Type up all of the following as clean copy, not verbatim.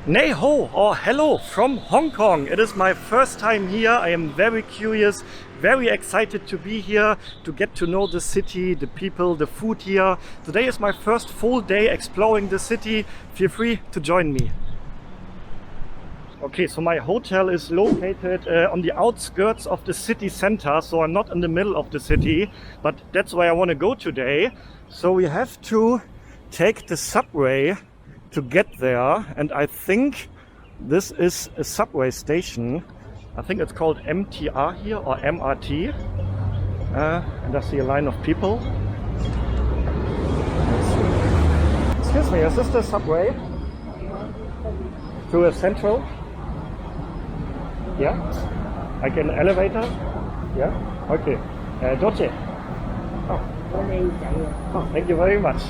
Nei ho or hello from Hong Kong. It is my first time here. I am very curious, very excited to be here, to get to know the city, the people, the food here. Today is my first full day exploring the city. Feel free to join me. Okay, so my hotel is located on the outskirts of the city center, so I'm not in the middle of the city, but that's where I want to go today. So we have to take the subway to get there, and I think this is a subway station. I think it's called MTR here, or MRT. And I see a line of people. Excuse me, is this the subway to a central? Yeah? Like an elevator? Yeah? Okay. Doce. Oh, thank you very much.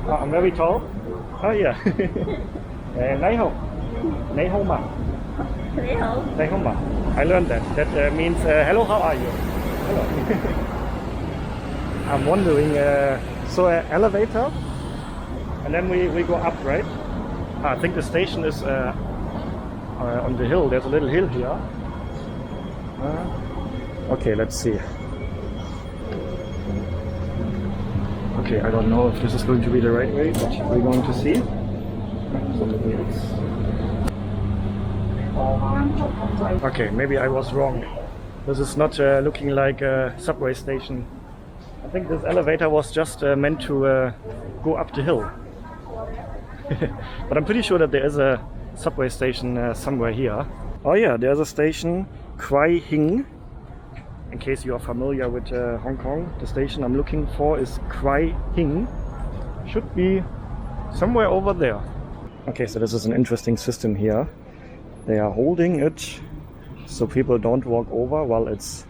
Oh, I'm very tall. Oh yeah. Nei hao ma. Nei hao ma. I learned that. That means hello, how are you? Hello. I'm wondering, so an elevator, and then we go up, right? I think the station is on the hill. There's a little hill here. Okay, let's see. Okay, I don't know if this is going to be the right way, but we're going to see. Okay, maybe I was wrong. This is not looking like a subway station. I think this elevator was just meant to go up the hill. But I'm pretty sure that there is a subway station somewhere here. Oh yeah, there's a station, Kwai Hing. In case you are familiar with Hong Kong, the station I'm looking for is Kwai Hing. Should be somewhere over there. Okay, so this is an interesting system here. They are holding it so people don't walk over while it's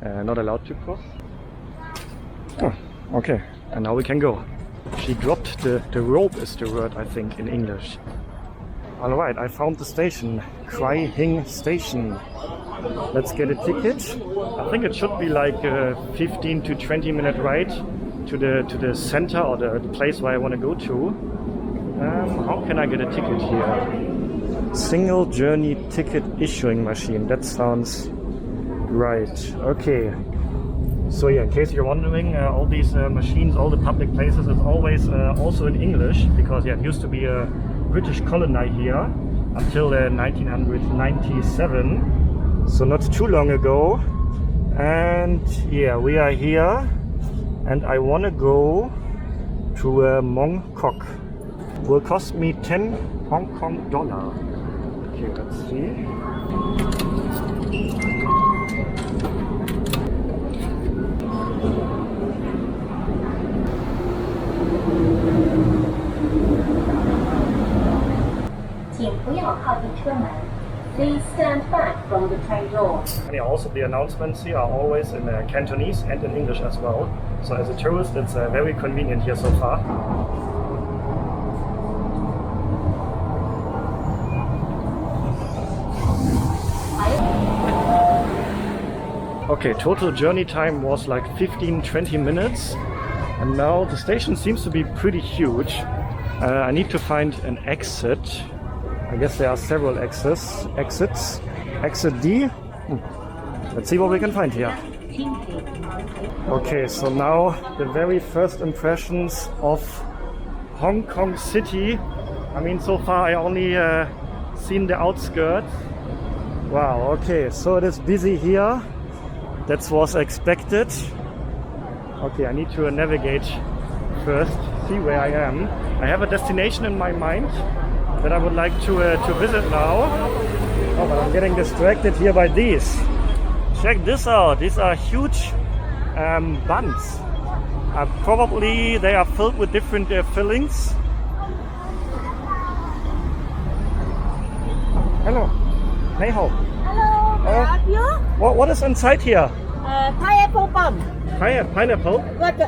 not allowed to cross. Oh, okay, and now we can go. She dropped the rope is the word, I think, in English. Alright, I found the station, Kwai Hing Station. Let's get a ticket. I think it should be like a 15 to 20 minute ride to the center, or the place where I want to go to. How can I get a ticket here? Single journey ticket issuing machine. That sounds right. Okay. So yeah, in case you're wondering, all these machines, all the public places, it's always also in English, because yeah, it used to be a British colony here until 1997. So not too long ago, and yeah, we are here, and I want to go to Mong Kok. Will cost me 10 Hong Kong dollar. Okay, let's see. Please stand back from the train door. And yeah, also the announcements here are always in Cantonese and in English as well. So as a tourist, it's very convenient here so far. Okay, total journey time was like 15-20 minutes. And now the station seems to be pretty huge. I need to find an exit. I guess there are several exits. Exit D. Let's see what we can find here. Okay, so now the very first impressions of Hong Kong City. I mean, so far I only seen the outskirts. Wow, okay, so it is busy here. That was expected. Okay, I need to navigate first, see where I am. I have a destination in my mind that I would like to visit now. Oh, but I'm getting distracted here by these. Check this out. These are huge buns. Probably they are filled with different fillings. Hello. Nei hao. Hello, may I help you? What is inside here? Pineapple bun. Pineapple? What the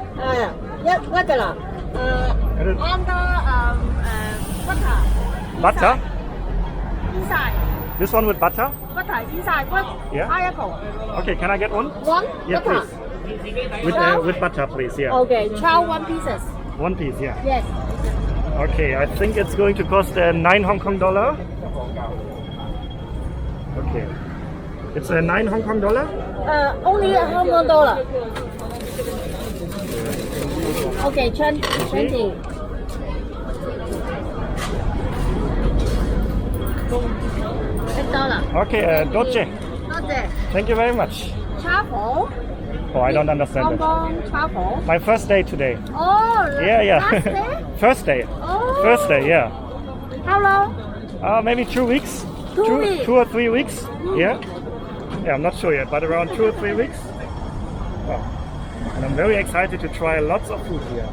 butter. Butter? Inside. This one with butter? Butter inside. What? Yeah. Pineapple. Okay, can I get one? One? Yeah, butter. please. With butter, please, yeah. Okay, 12 one pieces. One piece, yeah. Yes. Okay, I think it's going to cost 9 Hong Kong dollar. Okay. It's 9 Hong Kong dollar? Only a Hong Kong dollar. Okay, 20. $8. Okay, Doce. Not there. Thank you very much. Travel. Oh, I don't understand Hong it. Kong travel. My first day today. Oh, Yeah. last day? First day. Oh. First day, yeah. How long? Maybe 2 weeks. 2 weeks. 2 or 3 weeks. Yeah. Yeah, I'm not sure yet, but around 2 or 3 weeks. Oh. And I'm very excited to try lots of food here.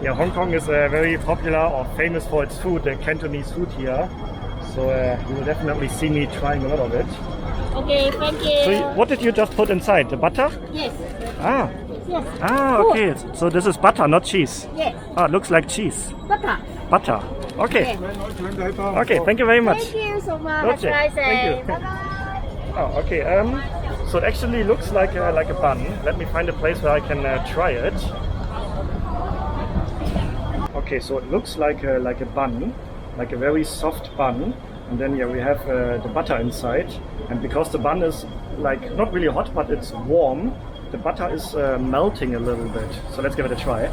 Yeah, Hong Kong is very popular or famous for its food, the Cantonese food here. So you will definitely see me trying a lot of it. Okay, thank you. So what did you just put inside? The butter? Yes. Ah. Yes. Ah, okay. So this is butter, not cheese. Yes. Ah, it looks like cheese. Butter. Butter. Okay. Yeah. Okay, thank you very much. Thank you so much. Okay, Have a nice thank day. you. Bye-bye. Oh, okay. So it actually looks like a bun. Let me find a place where I can try it. Okay, so it looks like a bun, like a very soft bun. And then we have the butter inside. And because the bun is like not really hot, but it's warm, the butter is melting a little bit. So let's give it a try.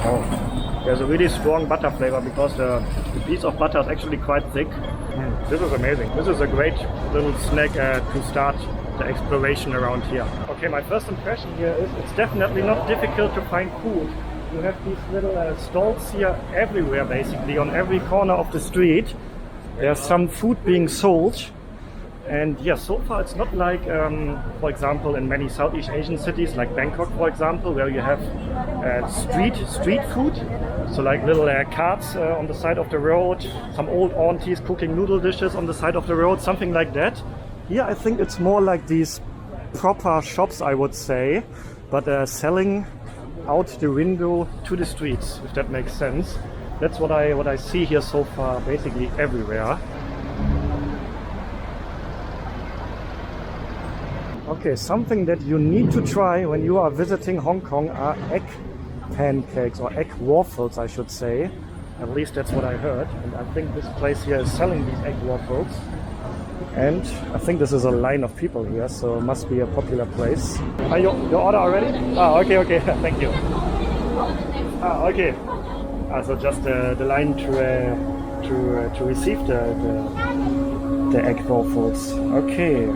Oh, there's a really strong butter flavor because the piece of butter is actually quite thick. This is amazing. This is a great little snack to start the exploration around here. Okay, my first impression here is it's definitely not difficult to find food. You have these little stalls here everywhere, basically on every corner of the street. There's some food being sold. And yeah, so far it's not like, for example, in many Southeast Asian cities like Bangkok, for example, where you have street food. So like little carts on the side of the road, some old aunties cooking noodle dishes on the side of the road, something like that. Here I think it's more like these proper shops, I would say, but selling out the window to the streets, if that makes sense. That's what I see here so far, basically everywhere. Okay, something that you need to try when you are visiting Hong Kong are egg pancakes, or egg waffles, I should say. At least that's what I heard. And I think this place here is selling these egg waffles. And I think this is a line of people here, so it must be a popular place. Your order already? Ah, okay, thank you. Ah, okay. So just the line to receive the egg waffles. Okay.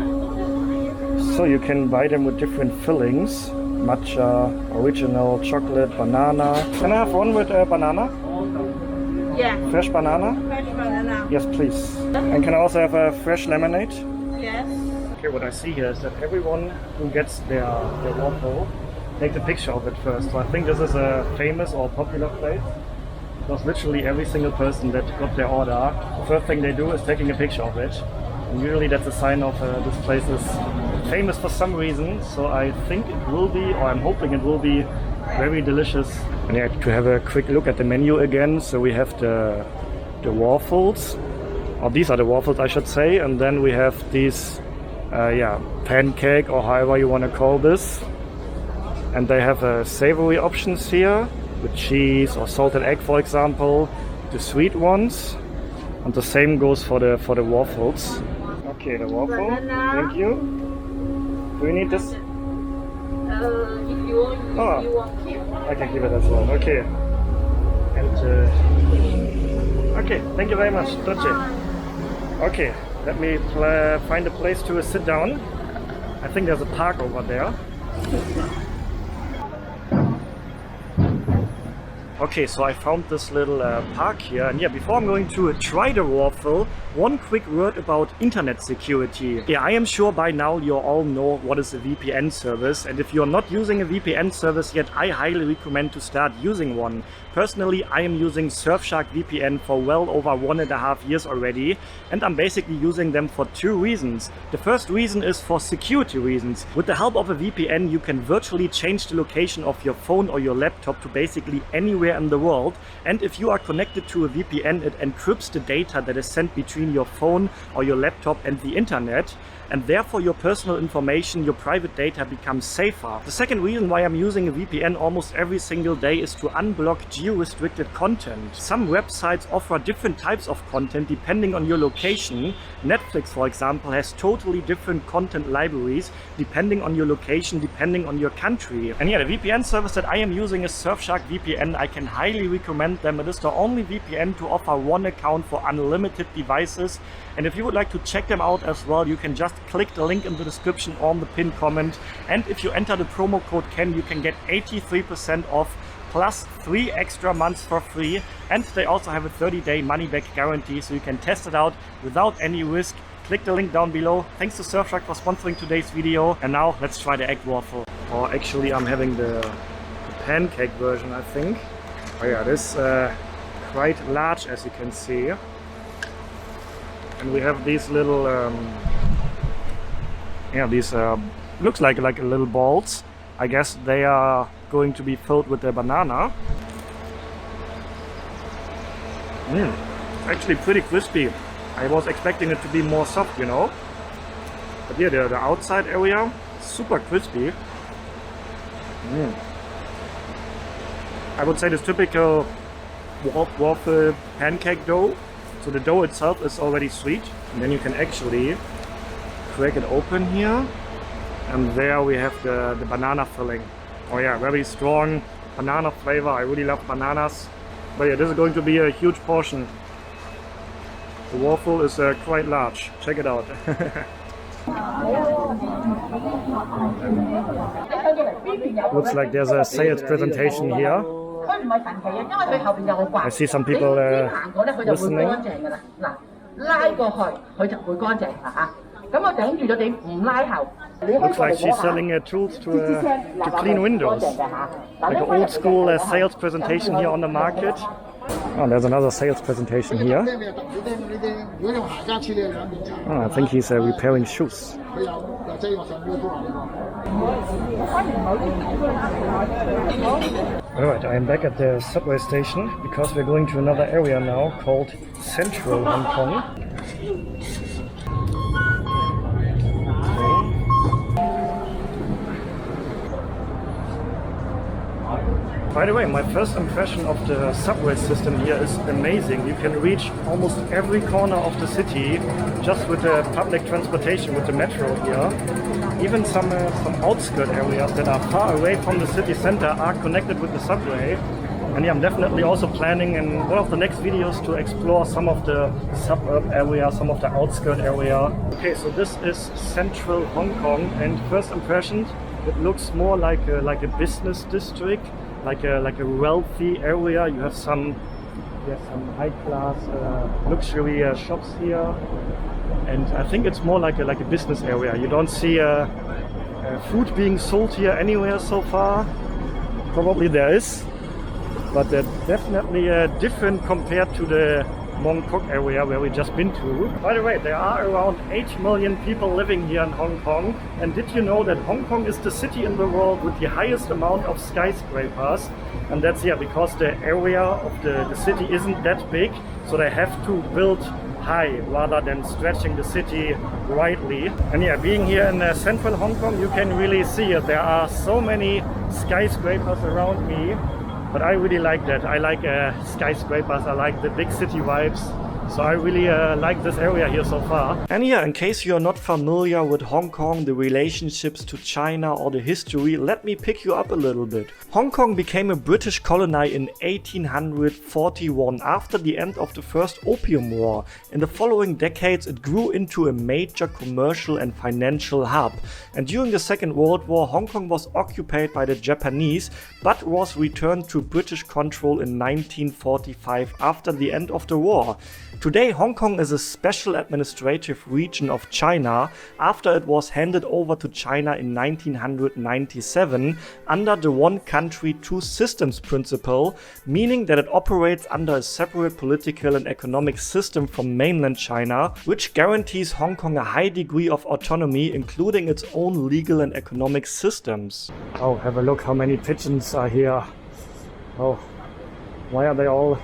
So you can buy them with different fillings. Matcha, original, chocolate, banana. Can I have one with banana? Yeah. Fresh banana? Fresh banana. Yes, please. And can I also have a fresh lemonade? Yes. Okay, what I see here is that everyone who gets their waffle takes a picture of it first. So I think this is a famous or popular place. Because literally every single person that got their order, the first thing they do is taking a picture of it. And usually that's a sign of this place is famous for some reason. So I think it will be, or I'm hoping it will be, very delicious. And yeah, to have a quick look at the menu again. So we have the waffles, or these are the waffles I should say. And then we have these, pancake, or however you want to call this. And they have savory options here, with cheese or salted egg, for example. The sweet ones. And the same goes for the waffles. Okay, the waffle. Banana. Thank you. Do you need this? If you want keep. I can give it as well. Okay. And okay, thank you very much. Doce. Okay, let me find a place to sit down. I think there's a park over there. Okay, so I found this little park here, and yeah, before I'm going to try the waffle, one quick word about internet security. Yeah, I am sure by now you all know what is a VPN service, and if you're not using a VPN service yet, I highly recommend to start using one. Personally, I am using Surfshark VPN for well over 1.5 years already, and I'm basically using them for two reasons. The first reason is for security reasons. With the help of a VPN, you can virtually change the location of your phone or your laptop to basically anywhere in the world, and if you are connected to a VPN, it encrypts the data that is sent between your phone or your laptop and the internet. and therefore your personal information, your private data becomes safer. The second reason why I'm using a VPN almost every single day is to unblock geo-restricted content. Some websites offer different types of content depending on your location. Netflix, for example, has totally different content libraries depending on your location, depending on your country. And yeah, the VPN service that I am using is Surfshark VPN. I can highly recommend them. It is the only VPN to offer one account for unlimited devices. And if you would like to check them out as well, you can just click the link in the description or on the pinned comment. And if you enter the promo code KEN, you can get 83% off plus 3 extra months for free. And they also have a 30-day money-back guarantee, so you can test it out without any risk. Click the link down below. Thanks to Surfshark for sponsoring today's video. And now let's try the egg waffle. Or actually, I'm having the pancake version, I think. Oh yeah, this quite large, as you can see. And we have these little, looks like little balls. I guess they are going to be filled with the banana. Actually pretty crispy. I was expecting it to be more soft, you know. But here, the outside area, super crispy. I would say this typical waffle pancake dough. So the dough itself is already sweet, and then you can actually crack it open here, and there we have the banana filling. Oh yeah, very strong banana flavor. I really love bananas. But yeah, this is going to be a huge portion. The waffle is quite large. Check it out. Looks like there's a sales presentation here. I see some people listening. Looks like she's selling tools to clean windows. Like an old school sales presentation here on the market. Oh, there's another sales presentation here. Oh, I think he's repairing shoes. Alright, I am back at the subway station because we're going to another area now called Central Hong Kong. By the way, my first impression of the subway system here is amazing. You can reach almost every corner of the city just with the public transportation, with the metro here. Even some outskirt areas that are far away from the city center are connected with the subway. And yeah, I'm definitely also planning in one of the next videos to explore some of the suburb area, some of the outskirt area. Okay, so this is Central Hong Kong, and first impressions, it looks more like a business district. Like a wealthy area. You have some high-class luxury shops here, and I think it's more like a business area. You don't see food being sold here anywhere so far. Probably there is, but they're definitely different compared to the Mong Kok area where we just been to. By the way, there are around 8 million people living here in Hong Kong. And did you know that Hong Kong is the city in the world with the highest amount of skyscrapers? And that's because the area of the city isn't that big, so they have to build high rather than stretching the city widely. And yeah, being here in central Hong Kong, you can really see it. There are so many skyscrapers around me. But I really like that. I like skyscrapers, I like the big city vibes. So I really like this area here so far. And yeah, in case you're not familiar with Hong Kong, the relationships to China or the history, let me pick you up a little bit. Hong Kong became a British colony in 1841 after the end of the First Opium War. In the following decades, it grew into a major commercial and financial hub. And during the Second World War, Hong Kong was occupied by the Japanese, but was returned to British control in 1945 after the end of the war. Today, Hong Kong is a special administrative region of China after it was handed over to China in 1997 under the one country, two systems principle, meaning that it operates under a separate political and economic system from mainland China, which guarantees Hong Kong a high degree of autonomy, including its own legal and economic systems. Oh, have a look how many pigeons are here. Oh, why are they all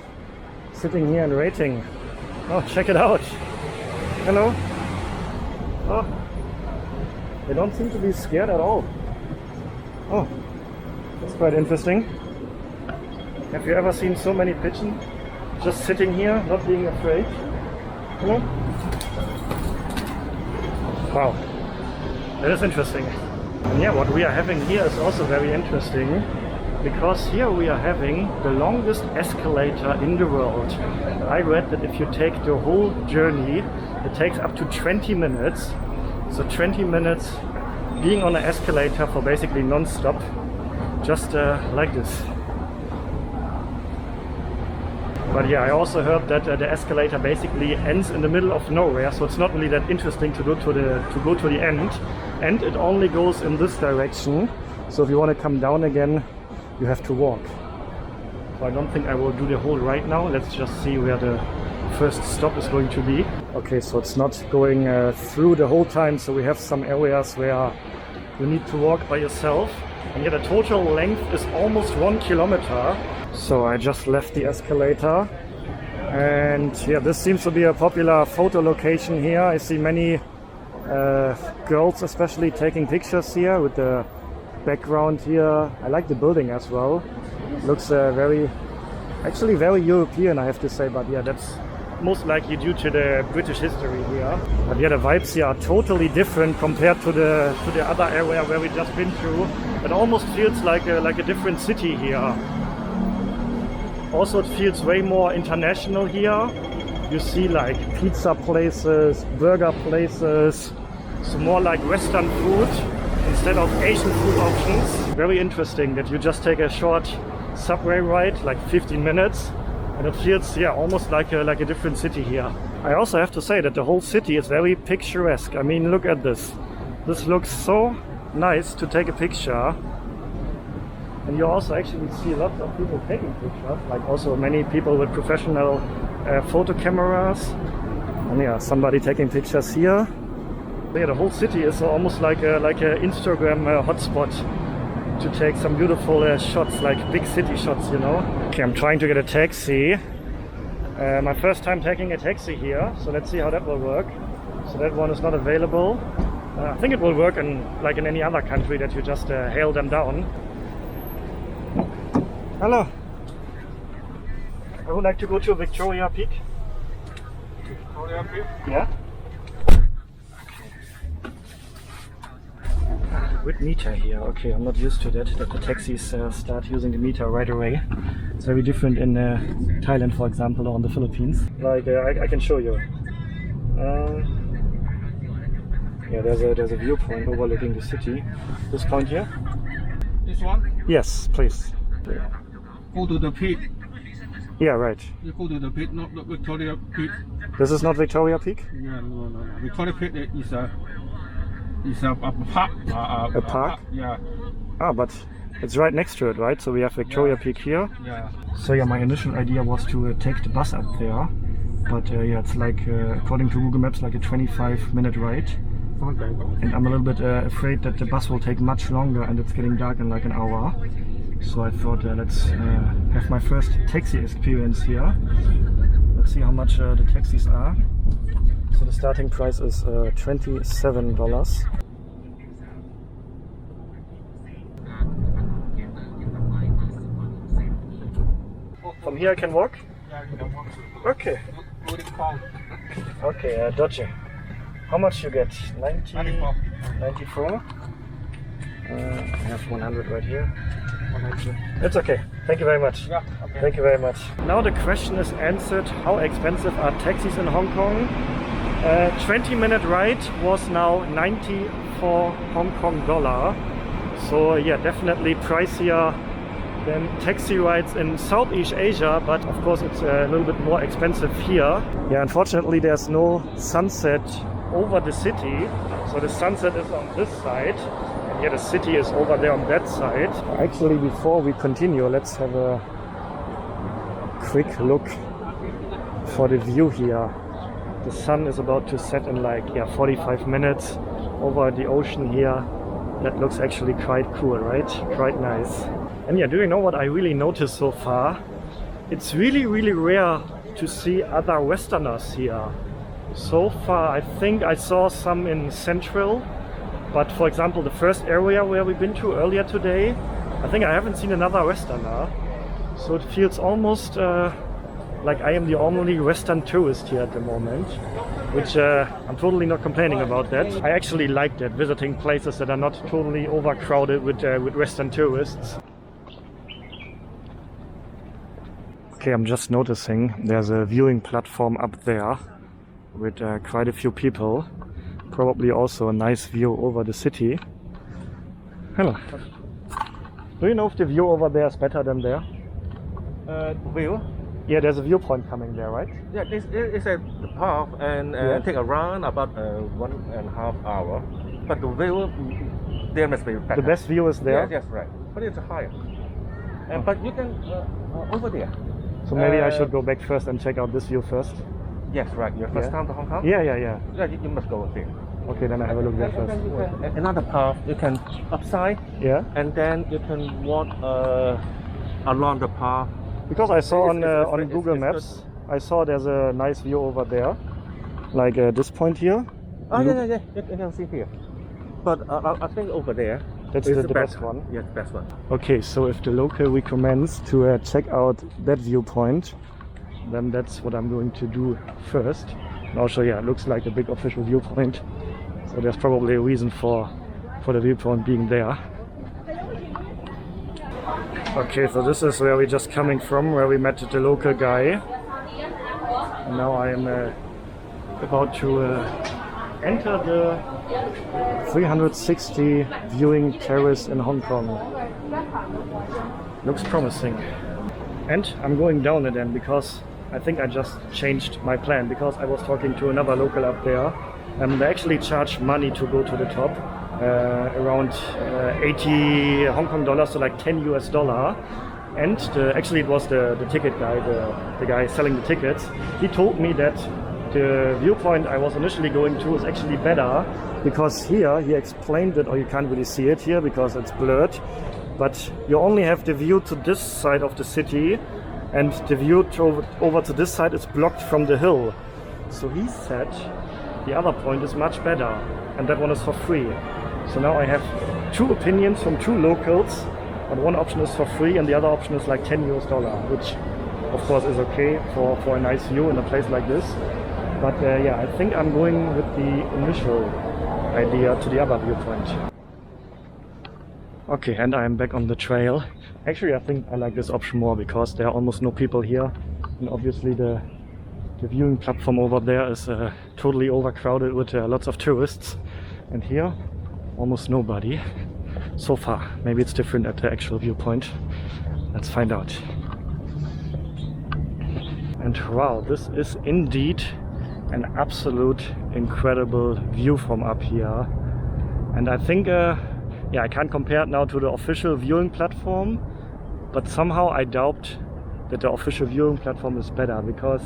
sitting here and waiting? Oh, check it out. Hello. Oh, They don't seem to be scared at all. Oh, that's quite interesting. Have you ever seen so many pigeons just sitting here, not being afraid? You know? Wow, that is interesting. And yeah, what we are having here is also very interesting, because here we are having the longest escalator in the world. I read that if you take the whole journey, it takes up to 20 minutes. So 20 minutes being on an escalator for basically non-stop, just like this. But yeah, I also heard that the escalator basically ends in the middle of nowhere, so it's not really that interesting to go to the end. And it only goes in this direction. So if you want to come down again, you have to walk. So I don't think I will do the whole ride now. Let's just see where the first stop is going to be. Okay, so it's not going through the whole time. So we have some areas where you need to walk by yourself. And yeah, the total length is almost 1 kilometer. So I just left the escalator, and yeah, this seems to be a popular photo location here. I see many girls especially taking pictures here with the background here. I like the building as well. Looks actually very European, I have to say, but yeah, that's most likely due to the British history here. But yeah, the vibes here are totally different compared to the other area where we just been through. It almost feels like a different city here. Also, it feels way more international here. You see like pizza places, burger places, so more like Western food instead of Asian food options. Very interesting that you just take a short subway ride, like 15 minutes, and it feels, yeah, almost like a different city here. I also have to say that the whole city is very picturesque. I mean, look at this. This looks so nice to take a picture. And you also actually see lots of people taking pictures, like also many people with professional photo cameras. And yeah, somebody taking pictures here. But yeah, the whole city is almost like a Instagram hotspot to take some beautiful shots, like big city shots, you know. Okay, I'm trying to get a taxi. My first time taking a taxi here, so let's see how that will work. So that one is not available. I think it will work like in any other country, that you just hail them down. Hello. I would like to go to Victoria Peak. Victoria Peak? Yeah. With meter here. Okay, I'm not used to that the taxis start using the meter right away. It's very different in Thailand, for example, or in the Philippines. Like I can show you. Yeah, there's a viewpoint overlooking the city. This point here. This one? Yes, please. Go to the peak. Yeah, right. You go to the peak, not the Victoria Peak. This is not Victoria Peak? Yeah, no. Victoria Peak is a park. A park? Yeah. Ah, but it's right next to it, right? So we have Victoria Peak here. Yeah. So yeah, my initial idea was to take the bus up there. But yeah, it's like, according to Google Maps, like a 25-minute ride. And I'm a little bit afraid that the bus will take much longer and it's getting dark in like an hour. So I thought let's have my first taxi experience here. Let's see how much the taxis are. So the starting price is $27. From here I can walk? Yeah, you can walk. Okay. Okay, dodgy. How much you get? 94. 94? I have 100 right here. It's okay. Thank you very much. Yeah, okay. Thank you very much. Now the question is answered. How expensive are taxis in Hong Kong? 20-minute ride was now 94 Hong Kong dollar. So yeah, definitely pricier than taxi rides in Southeast Asia, but of course it's a little bit more expensive here. Yeah, unfortunately there's no sunset over the city. So the sunset is on this side. Yeah, the city is over there on that side. Actually, before we continue, let's have a quick look for the view here. The sun is about to set in like 45 minutes over the ocean here. That looks actually quite cool, right? Quite nice. And yeah, do you know what I really noticed so far? It's really, really rare to see other Westerners here. So far, I think I saw some in Central, But for example, the first area where we've been to earlier today, I think I haven't seen another Westerner. So it feels almost like I am the only Western tourist here at the moment, which I'm totally not complaining about that. I actually like that, visiting places that are not totally overcrowded with Western tourists. Okay, I'm just noticing there's a viewing platform up there with quite a few people. Probably also a nice view over the city. Hello. Do you know if the view over there is better than there? View? Yeah, there's a viewpoint coming there, right? Yeah, this is a path and take around about 1.5 hours. But the view there must be better. The best view is there? Yes, yes, right. But it's higher. But you can over there. So maybe I should go back first and check out this view first? Yes, right. Your first time to Hong Kong? Yeah. Yeah, you must go there. Okay, then I have a look there first. Another path, you can upside. Yeah. And then you can walk along the path. Because I saw on it's Google Maps, I saw there's a nice view over there, like this point here. Oh yeah, you can see here. But I think over there, that's the best one. Yeah, the best one. Okay, so if the local recommends to check out that viewpoint, then that's what I'm going to do first. And also, yeah, it looks like a big official viewpoint, so there's probably a reason for the viewpoint being there. Okay, so this is where we're just coming from, where we met the local guy. And now I am about to enter the 360 viewing terrace in Hong Kong. Looks promising. And I'm going down again because I think I just changed my plan, because I was talking to another local up there. They actually charge money to go to the top. Around 80 Hong Kong dollars, so like 10 US dollar. And actually it was the ticket guy, the guy selling the tickets. He told me that the viewpoint I was initially going to is actually better, because here he explained it, or you can't really see it here because it's blurred, but you only have the view to this side of the city, and the view over to this side is blocked from the hill. So he said the other point is much better, and that one is for free. So now I have two opinions from two locals, but one option is for free and the other option is like 10 US dollar, which of course is okay for a nice view in a place like this. But yeah, I think I'm going with the initial idea to the other viewpoint. Okay, and I'm back on the trail. Actually, I think I like this option more because there are almost no people here, and obviously the viewing platform over there is totally overcrowded with lots of tourists, and here almost nobody so far. Maybe it's different at the actual viewpoint. Let's find out. And wow, this is indeed an absolute incredible view from up here. And I think yeah, I can't compare it now to the official viewing platform, but somehow I doubt that the official viewing platform is better, because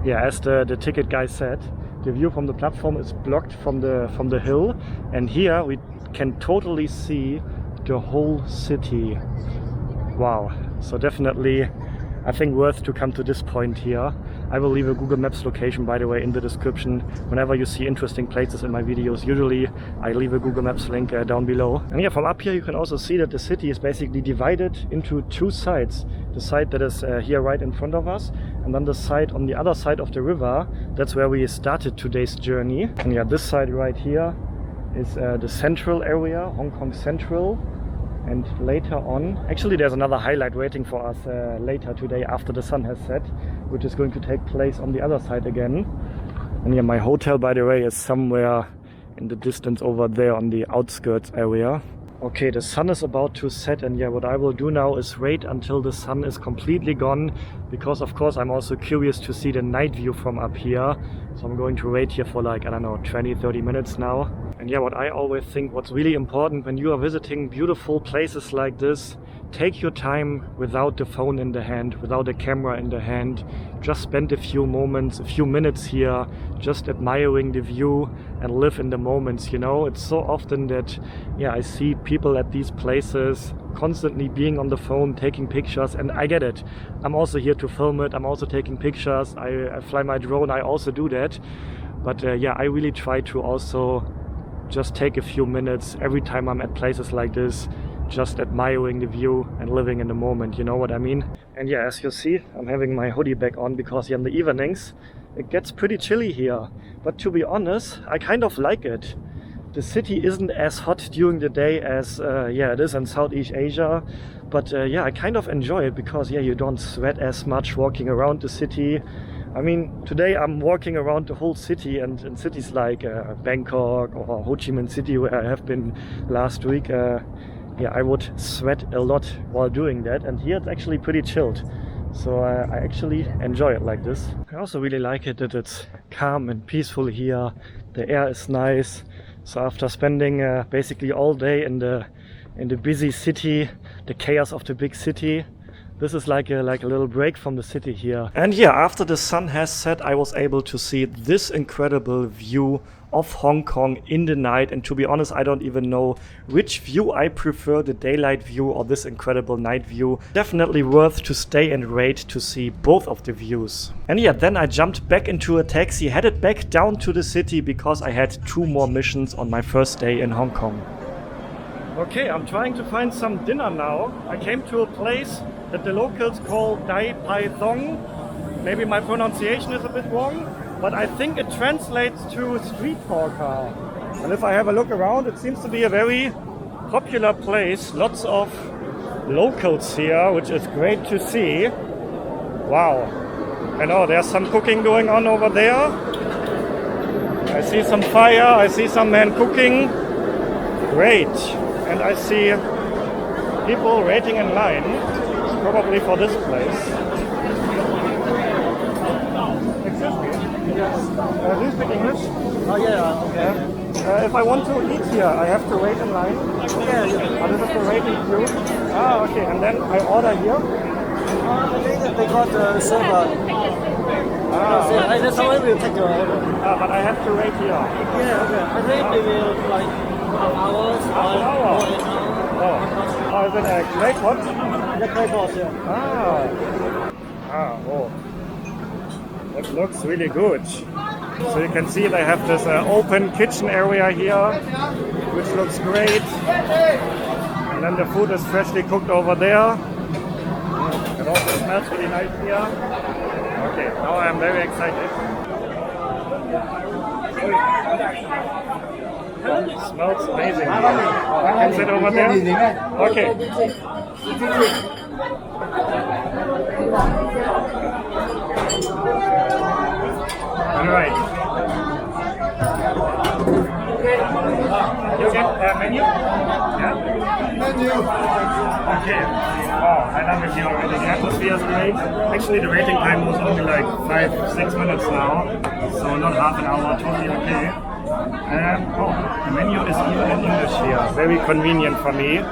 yeah, as the ticket guy said, the view from the platform is blocked from the hill, and here we can totally see the whole city. Wow, so definitely I think worth to come to this point here. I will leave a Google Maps location, by the way, in the description. Whenever you see interesting places in my videos, usually I leave a Google Maps link down below. And yeah, from up here you can also see that the city is basically divided into two sides. The side that is here right in front of us, and then the side on the other side of the river. That's where we started today's journey. And yeah, this side right here is the central area, Hong Kong Central. And later on, actually there's another highlight waiting for us later today after the sun has set, which is going to take place on the other side again. And yeah, my hotel, by the way, is somewhere in the distance over there on the outskirts area. Okay, the sun is about to set, and yeah, what I will do now is wait until the sun is completely gone, because of course I'm also curious to see the night view from up here. So I'm going to wait here for like, I don't know, 20-30 minutes now. And yeah, what I always think, what's really important when you are visiting beautiful places like this, take your time without the phone in the hand, without a camera in the hand. Just spend a few moments, a few minutes here, just admiring the view and live in the moments, you know. It's so often that, yeah, I see people at these places constantly being on the phone, taking pictures, and I get it. I'm also here to film it, I'm also taking pictures, I fly my drone, I also do that. But yeah, I really try to also just take a few minutes every time I'm at places like this, just admiring the view and living in the moment, you know what I mean? And yeah, as you see, I'm having my hoodie back on because in the evenings it gets pretty chilly here. But to be honest, I kind of like it. The city isn't as hot during the day as it is in Southeast Asia. But yeah, I kind of enjoy it because yeah, you don't sweat as much walking around the city. I mean, today I'm walking around the whole city, and in cities like Bangkok or Ho Chi Minh City, where I have been last week, yeah, I would sweat a lot while doing that. And here it's actually pretty chilled. So I actually enjoy it like this. I also really like it that it's calm and peaceful here. The air is nice. So after spending basically all day in the busy city, the chaos of the big city, this is like a little break from the city here. And yeah, after the sun has set, I was able to see this incredible view of Hong Kong in the night. And to be honest, I don't even know which view I prefer, the daylight view or this incredible night view. Definitely worth to stay and wait to see both of the views. And yeah, then I jumped back into a taxi, headed back down to the city because I had 2 more missions on my first day in Hong Kong. Okay, I'm trying to find some dinner now. I came to a place that the locals call Dai Pai Thong. Maybe my pronunciation is a bit wrong, but I think it translates to street hawker. And if I have a look around, it seems to be a very popular place. Lots of locals here, which is great to see. Wow. I know there's some cooking going on over there. I see some fire, I see some men cooking. Great. And I see people waiting in line, probably for this place. Excuse me. Do you speak English? Oh yeah, okay. If I want to eat here, I have to wait in line? Yeah. This is the waiting queue? Ah, okay. And then I order here? I think they got the server. Ah, that's how I will take your order. But I have to wait here. Yeah, okay. I think they will like hours or more than an hour. Oh, is it a clay pot? Yeah, clay pot, yeah. Oh. That looks really good. So you can see they have this open kitchen area here, which looks great. And then the food is freshly cooked over there. It also smells really nice here. Okay, now I'm very excited. It smells amazing. I can sit over there? Okay. Alright. You get menu? Yeah? Menu. Okay. Wow, I love it here already. The atmosphere is great. Actually, the waiting time was only like 5-6 minutes now. So not half an hour, totally okay. The menu is even in English here. Very convenient for me.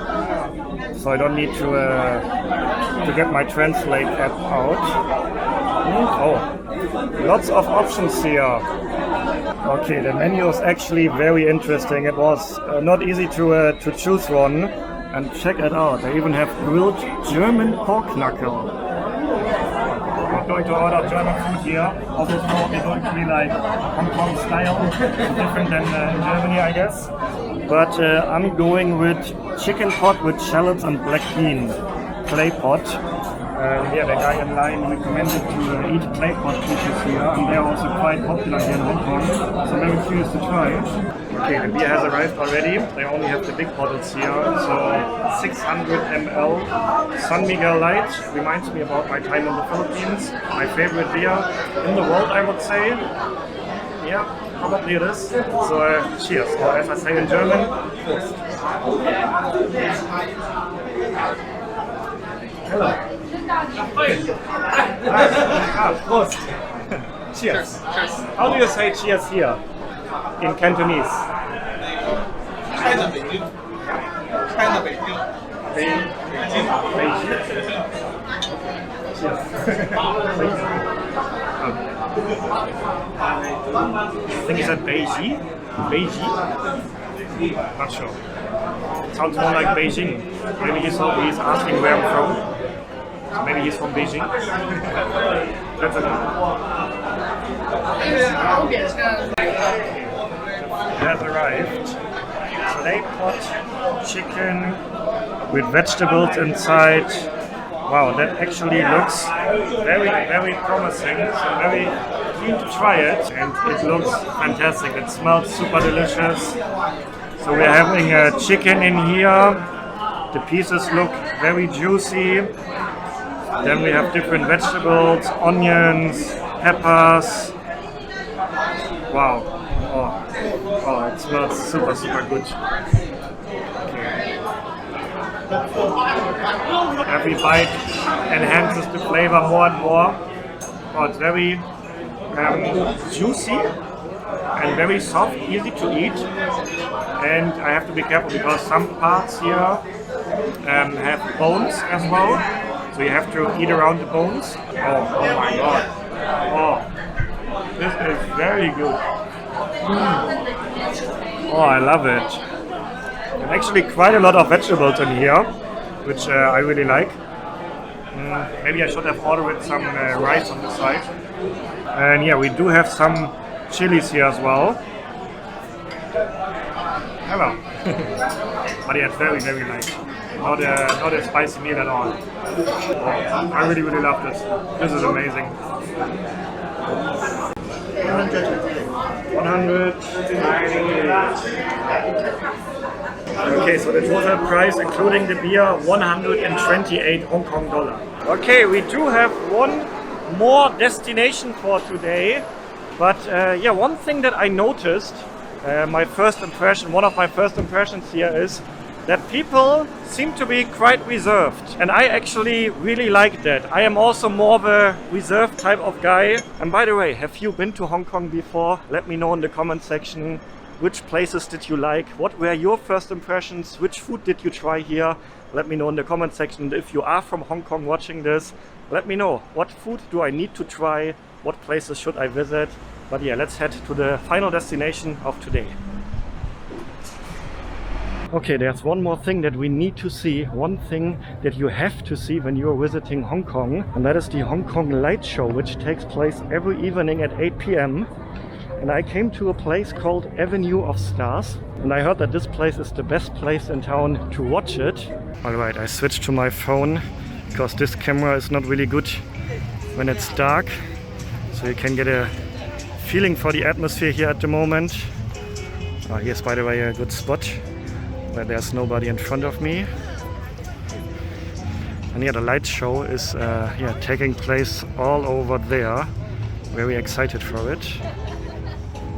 So I don't need to get my translate app out. Oh, lots of options here. Okay, the menu is actually very interesting. It was not easy to choose one. And check it out, they even have grilled German pork knuckle. I'm going to order German food here. Also, it's probably going to be like Hong Kong style, different than in Germany, I guess. But I'm going with chicken pot with shallots and black bean, clay pot. Yeah, the guy in line recommended to eat clay pot dishes here, and they're also quite popular here in Hong Kong. So I'm very curious to try. Okay, the beer has arrived already. They only have the big bottles here, so 600 ml San Miguel Light. Reminds me about my time in the Philippines. My favorite beer in the world, I would say. Yeah, probably it is. So cheers, or as I say in German, Prost. Hello. Prost. Cheers. How do you say cheers here? In Cantonese. China Beijing. China Beijing. Beijing. Cheers. I think he said Beijing. Beijing? Not sure. It sounds more like Beijing. Maybe he's asking where I'm from. So maybe he's from Beijing. That's it. It has arrived. clay pot chicken with vegetables inside. Wow, that actually looks very, very promising. So very keen to try it, and it looks fantastic. It smells super delicious. So we're having a chicken in here. The pieces look very juicy. Then we have different vegetables, onions, peppers. Wow. Oh, it smells super, super good. Every bite enhances the flavor more and more. Oh, it's very juicy and very soft, easy to eat. And I have to be careful because some parts here have bones as well. So you have to eat around the bones. Oh my god. Oh, this is very good. Oh, I love it. And actually quite a lot of vegetables in here, which I really like. Maybe I should have ordered some rice on the side. And yeah, we do have some chilies here as well. Hello. But yeah, it's very, very light. Not a spicy meal at all. Oh, I really, really love this. This is amazing. 198. Okay, so the total price, including the beer, 128 Hong Kong dollar. Okay, we do have one more destination for today. But yeah, one thing that I noticed, one of my first impressions here is that people seem to be quite reserved, and I actually really like that. I am also more of a reserved type of guy. And by the way, have you been to Hong Kong before? Let me know in the comment section. Which places did you like? What were your first impressions? Which food did you try here? Let me know in the comment section. And if you are from Hong Kong watching this, let me know, what food do I need to try? What places should I visit? But yeah, let's head to the final destination of today. Okay, there's one more thing that we need to see, one thing that you have to see when you're visiting Hong Kong, and that is the Hong Kong Light Show, which takes place every evening at 8 p.m. And I came to a place called Avenue of Stars, and I heard that this place is the best place in town to watch it. Alright, I switched to my phone because this camera is not really good when it's dark, so you can get a feeling for the atmosphere here at the moment. Here's, by the way, a good spot where there's nobody in front of me. And yeah, the light show is taking place all over there. Very excited for it.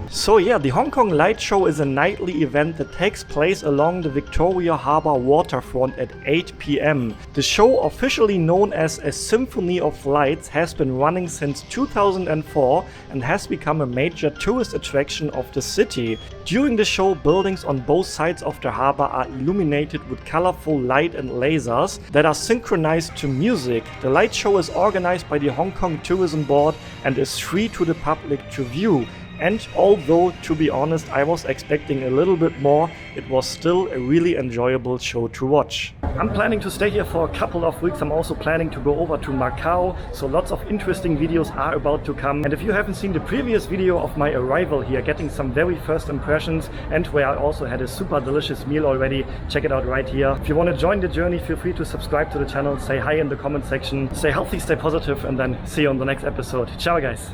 So yeah, the Hong Kong Light Show is a nightly event that takes place along the Victoria Harbour waterfront at 8 p.m. The show, officially known as a Symphony of Lights, has been running since 2004 and has become a major tourist attraction of the city. During the show, buildings on both sides of the harbour are illuminated with colorful light and lasers that are synchronized to music. The light show is organized by the Hong Kong Tourism Board and is free to the public to view. And although, to be honest, I was expecting a little bit more, it was still a really enjoyable show to watch. I'm planning to stay here for a couple of weeks. I'm also planning to go over to Macau, so lots of interesting videos are about to come. And if you haven't seen the previous video of my arrival here, getting some very first impressions, and where I also had a super delicious meal already, check it out right here. If you want to join the journey, feel free to subscribe to the channel, say hi in the comment section, stay healthy, stay positive, and then see you on the next episode. Ciao guys!